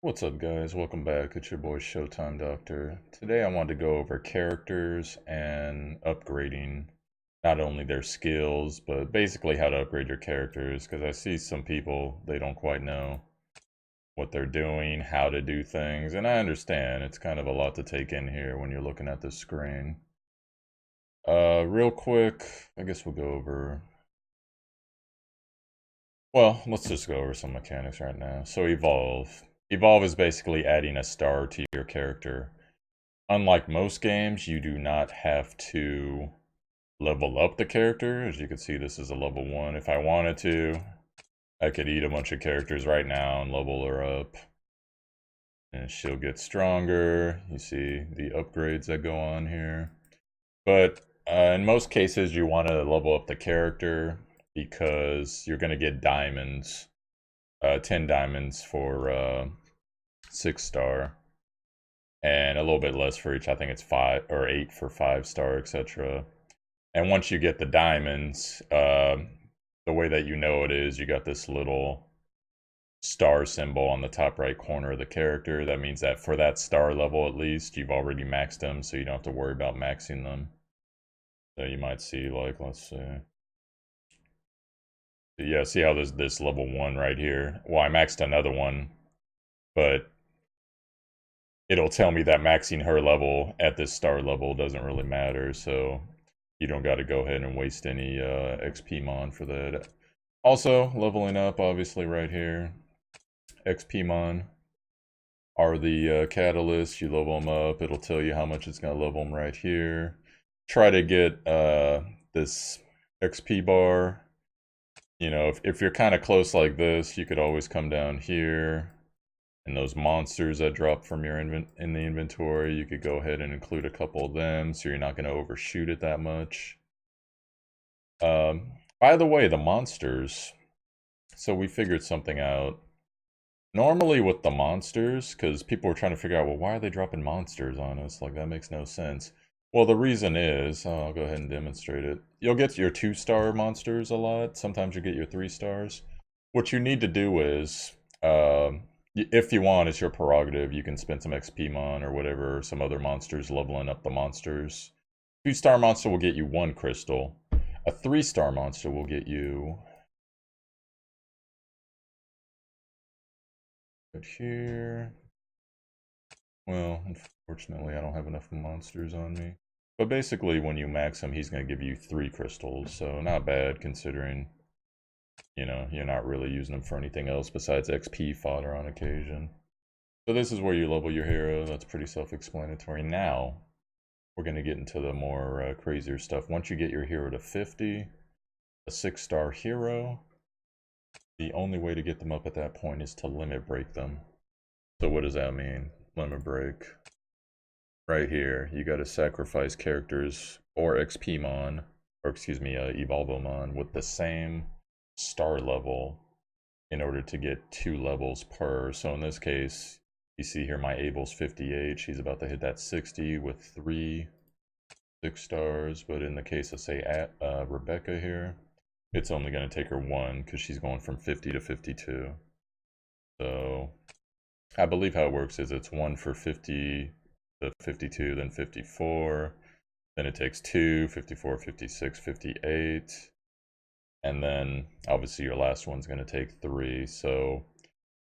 What's up, guys? Welcome back. It's your boy Showtimedr. Today I want to go over characters and upgrading not only their skills, but basically how to upgrade your characters, because I see some people, they don't quite know what they're doing, how to do things, and I understand it's kind of a lot to take in here when you're looking at the screen. Real quick, I guess we'll go over, well, let's just go over some mechanics right now. So evolve. Evolve is basically adding a star to your character. Unlike most games, you do not have to level up the character. As you can see, this is a level 1. If I wanted to, I could eat a bunch of characters right now and level her up. And she'll get stronger. You see the upgrades that go on here. But in most cases, you want to level up the character because you're going to get diamonds. 10 diamonds for 6-star. And a little bit less for each. I think it's 5 or 8 for 5-star, etc. And once you get the diamonds, the way that you know it is you got this little star symbol on the top right corner of the character. That means that for that star level at least, you've already maxed them, so you don't have to worry about maxing them. So you might see, like, let's see. Yeah, see how there's this level 1 right here? Well, I maxed another one, but it'll tell me that maxing her level at this star level doesn't really matter, so you don't got to go ahead and waste any XP mon for that. Also, leveling up, obviously, right here. XP mon are the catalysts. You level them up, it'll tell you how much it's going to level them right here. Try to get this XP bar. You know, if you're kind of close like this, you could always come down here. And those monsters that drop from your in the inventory, you could go ahead and include a couple of them so you're not going to overshoot it that much. By the way, the monsters. So we figured something out. Normally with the monsters, because people were trying to figure out, well, why are they dropping monsters on us? Like, that makes no sense. Well, the reason is, I'll go ahead and demonstrate it. You'll get your 2-star monsters a lot. Sometimes you get your 3 stars. What you need to do is, if you want, it's your prerogative. You can spend some XP mon or whatever, some other monsters leveling up the monsters. 2-star monster will get you 1 crystal. A 3-star monster will get you... Right here. Well, unfortunately, I don't have enough monsters on me. But basically, when you max him, he's going to give you 3 crystals. So not bad considering, you know, you're not really using them for anything else besides XP fodder on occasion. So this is where you level your hero. That's pretty self-explanatory. Now, we're going to get into the more crazier stuff. Once you get your hero to 50, a 6-star hero, the only way to get them up at that point is to limit break them. So what does that mean? Limit break. Right here, you got to sacrifice characters or XPmon, or excuse me, Evolvomon with the same star level in order to get 2 levels per. So in this case, you see here my Abel's 58. She's about to hit that 60 with 3 6-stars. But in the case of, say, Rebecca here, it's only going to take her 1 because she's going from 50 to 52. So I believe how it works is it's 1 for 50 to 52, then 54. Then it takes 2, 54, 56, 58. And then obviously your last one's going to take 3. So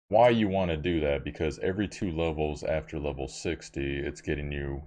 why you want to do that? Because every 2 levels after level 60, it's getting you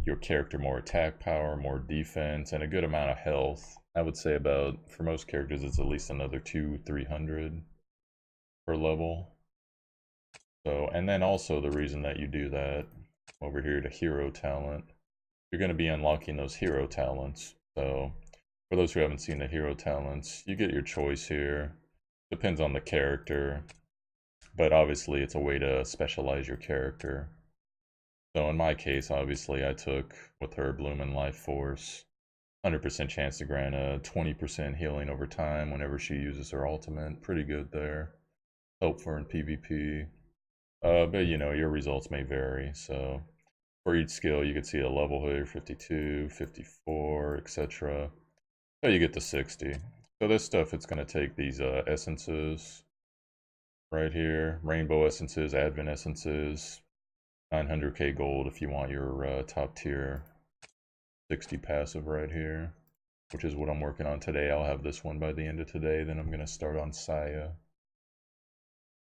your character more attack power, more defense, and a good amount of health. I would say about, for most characters, it's at least another 200-300 per level. So, and then also the reason that you do that, over here to hero talent, you're going to be unlocking those hero talents. So for those who haven't seen the hero talents, you get your choice here. Depends on the character, but obviously it's a way to specialize your character. So in my case, obviously I took, with her, Bloom and Life Force. 100% chance to grant a 20% healing over time whenever she uses her ultimate. Pretty good there. Helpful in PvP. But you know, your results may vary. So for each skill, you can see a level here, 52, 54, etc. So you get to 60. So this stuff, it's going to take these essences right here. Rainbow essences, advent essences, 900k gold if you want your top tier 60 passive right here, which is what I'm working on today. I'll have this one by the end of today, then I'm going to start on Saya.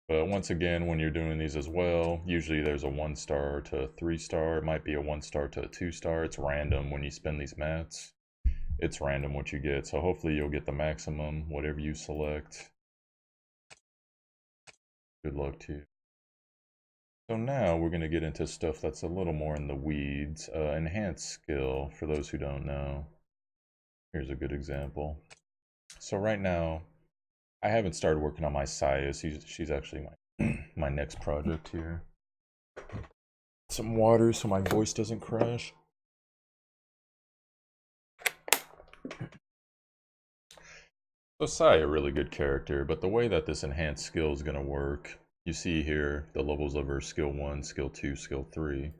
But once again, when you're doing these as well, usually there's a 1-star to a 3-star. It might be a 1-star to a 2-star. It's random when you spend these mats. It's random what you get. So hopefully you'll get the maximum, whatever you select. Good luck to you. So now we're going to get into stuff that's a little more in the weeds. Enhanced skill, for those who don't know. Here's a good example. So right now, I haven't started working on my Saya. She's actually my, my next project here. Some water so my voice doesn't crash. So Saya, really good character, but the way that this enhanced skill is going to work, you see here the levels of her skill 1, skill 2, skill 3.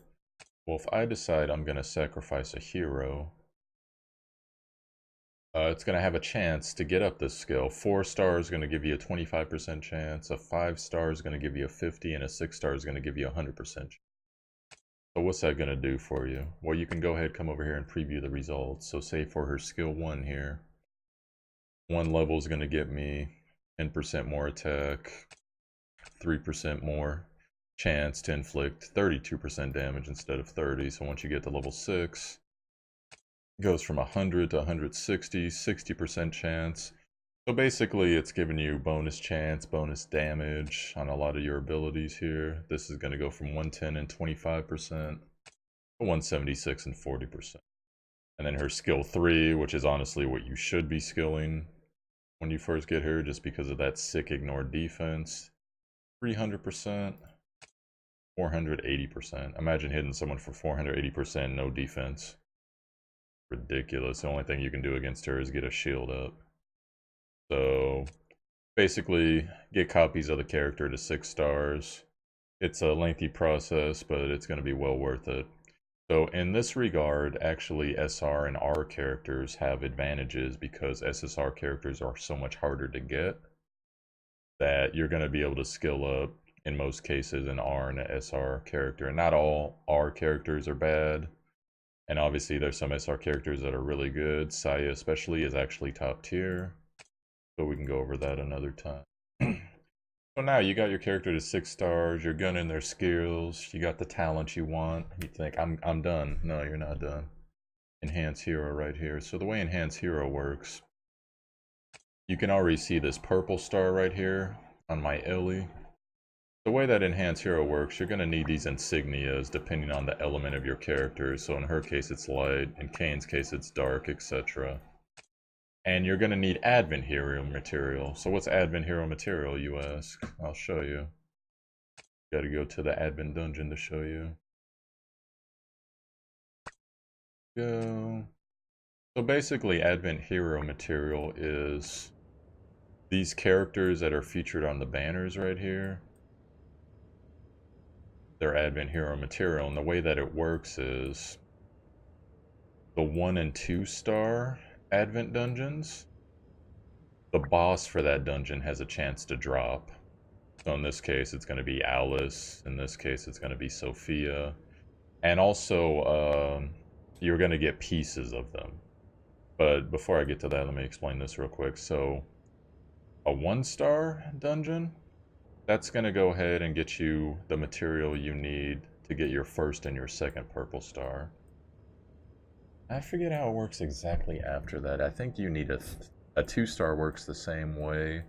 Well, if I decide I'm going to sacrifice a hero, it's going to have a chance to get up this skill. 4-star is going to give you a 25% chance, a 5-star is going to give you a 50, and a 6-star is going to give you a 100% chance. So what's that going to do for you? Well, you can go ahead, come over here and preview the results. So say for her skill 1 here, 1 level is going to get me 10% more attack, 3% more chance to inflict 32% damage instead of 30. So once you get to level 6, it goes from 100 to 160, 60% chance. So basically it's giving you bonus chance, bonus damage on a lot of your abilities here. This is going to go from 110 and 25% to 176 and 40%. And then her skill 3, which is honestly what you should be skilling when you first get her, just because of that sick ignored defense. 300%, 480%. Imagine hitting someone for 480%, no defense. Ridiculous. The only thing you can do against her is get a shield up. So basically, get copies of the character to 6 stars. It's a lengthy process, but it's going to be well worth it. So in this regard, actually SR and R characters have advantages because SSR characters are so much harder to get that you're going to be able to skill up in most cases an R and an SR character. And not all R characters are bad. And obviously there's some SR characters that are really good. Saya especially is actually top tier. So we can go over that another time. So now you got your character to 6 stars, you're gunning their skills, you got the talent you want. You think, I'm done. No, you're not done. Enhance Hero right here. So the way Enhance Hero works, you can already see this purple star right here on my Ellie. The way that Enhance Hero works, you're going to need these insignias depending on the element of your character. So in her case it's light, in Kane's case it's dark, etc. And you're going to need Advent Hero material. So what's Advent Hero material, you ask? I'll show you. Got to go to the Advent dungeon to show you. Go. So basically Advent Hero material is these characters that are featured on the banners right here. They're Advent Hero material, and the way that it works is the 1 and 2 star Advent dungeons, the boss for that dungeon has a chance to drop. So in this case it's going to be Alice, in this case it's going to be Sophia, and also you're going to get pieces of them. But before I get to that, let me explain this real quick. So a 1-star dungeon, that's going to go ahead and get you the material you need to get your first and your second purple star. I forget how it works exactly after that. I think you need a 2-star works the same way.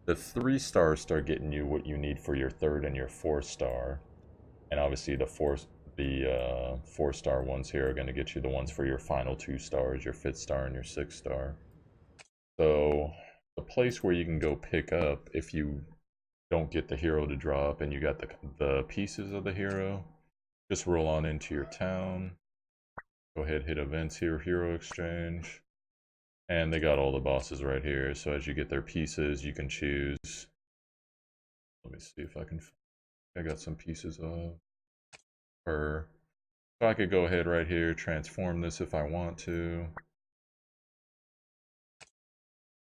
The 3 stars start getting you what you need for your 3rd and your 4th star. And obviously the 4-star ones here are going to get you the ones for your final 2 stars, your 5th star and your 6th star. So the place where you can go pick up if you don't get the hero to drop and you got the pieces of the hero, just roll on into your town. Go ahead, hit events here, hero exchange. And they got all the bosses right here. So as you get their pieces, you can choose. Let me see if I can. I got some pieces of her. So I could go ahead right here, transform this if I want to.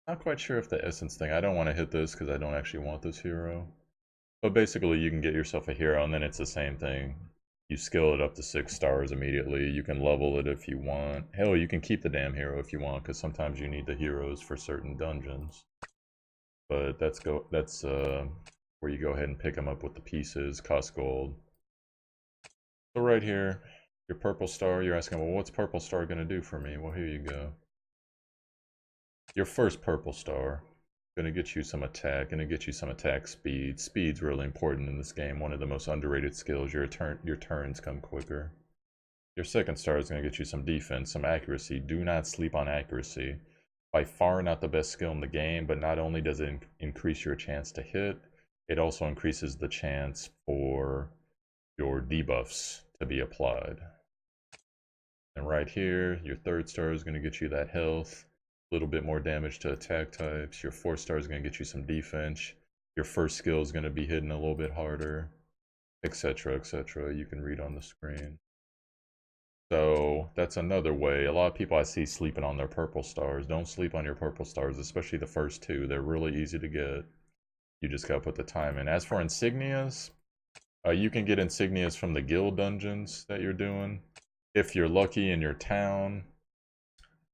Not quite sure if the essence thing. I don't want to hit this because I don't actually want this hero. But basically, you can get yourself a hero, and then it's the same thing. You skill it up to 6 stars immediately. You can level it if you want. Hell, you can keep the damn hero if you want, because sometimes you need the heroes for certain dungeons. But that's where you go ahead and pick them up with the pieces, cost gold. So right here, your purple star, you're asking, well, what's purple star going to do for me? Well, here you go. Your first purple star, going to get you some attack, going to get you some attack speed. Speed's really important in this game, one of the most underrated skills. Your turns come quicker. Your second star is going to get you some defense, some accuracy. Do not sleep on accuracy. By far not the best skill in the game, but not only does it increase your chance to hit, it also increases the chance for your debuffs to be applied. And right here, your third star is going to get you that health, a little bit more damage to attack types. Your fourth star is going to get you some defense. Your first skill is going to be hitting a little bit harder, etc., etc. You can read on the screen. So that's another way. A lot of people I see sleeping on their purple stars. Don't sleep on your purple stars, especially the first two. They're really easy to get. You just gotta put the time in. As for insignias, you can get insignias from the guild dungeons that you're doing. If you're lucky in your town,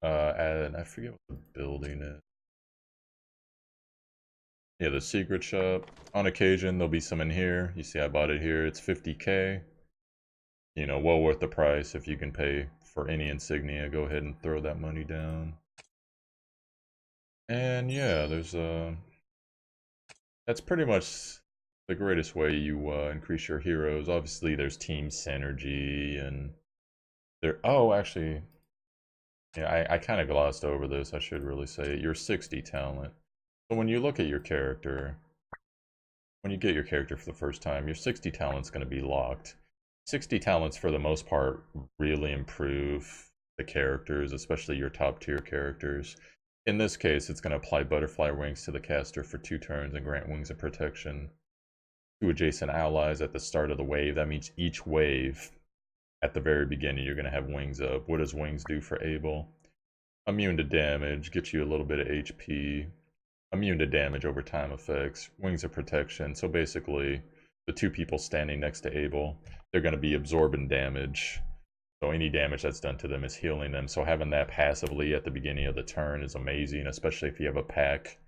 and I forget what the building is. Yeah, the secret shop. On occasion, there'll be some in here. You see I bought it here. It's 50k. You know, well worth the price. If you can pay for any insignia, go ahead and throw that money down. And yeah, there's that's pretty much the greatest way you increase your heroes. Obviously, there's team synergy and there. Oh, actually, yeah, I kind of glossed over this. I should really say it. Your 60 talent. So when you look at your character, when you get your character for the first time, your 60 talent's going to be locked. 60 talents, for the most part, really improve the characters, especially your top tier characters. In this case, it's going to apply butterfly wings to the caster for 2 turns and grant wings of protection to adjacent allies at the start of the wave. That means each wave at the very beginning, you're going to have wings up. What does wings do for Abel? Immune to damage, gets you a little bit of HP. Immune to damage over time effects, wings of protection. So basically, the 2 people standing next to Abel, they're going to be absorbing damage. So any damage that's done to them is healing them. So having that passively at the beginning of the turn is amazing, especially if you have a pack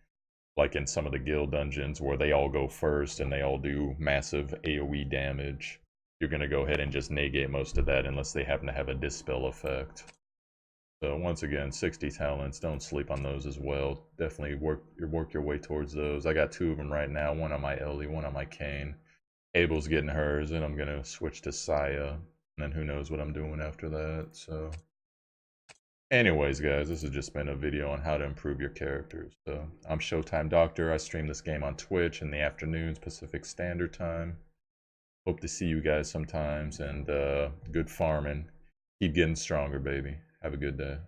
like in some of the guild dungeons where they all go first and they all do massive AoE damage. You're going to go ahead and just negate most of that unless they happen to have a dispel effect. So once again, 60 talents, don't sleep on those as well. Definitely work your way towards those. I got 2 of them right now, one on my Ellie, one on my Kayn. Abel's getting hers, and I'm going to switch to Saya. And then who knows what I'm doing after that, so... Anyways, guys, this has just been a video on how to improve your characters. So, I'm Showtimedr. I stream this game on Twitch in the afternoons, Pacific Standard Time. Hope to see you guys sometimes, and good farming. Keep getting stronger, baby. Have a good day.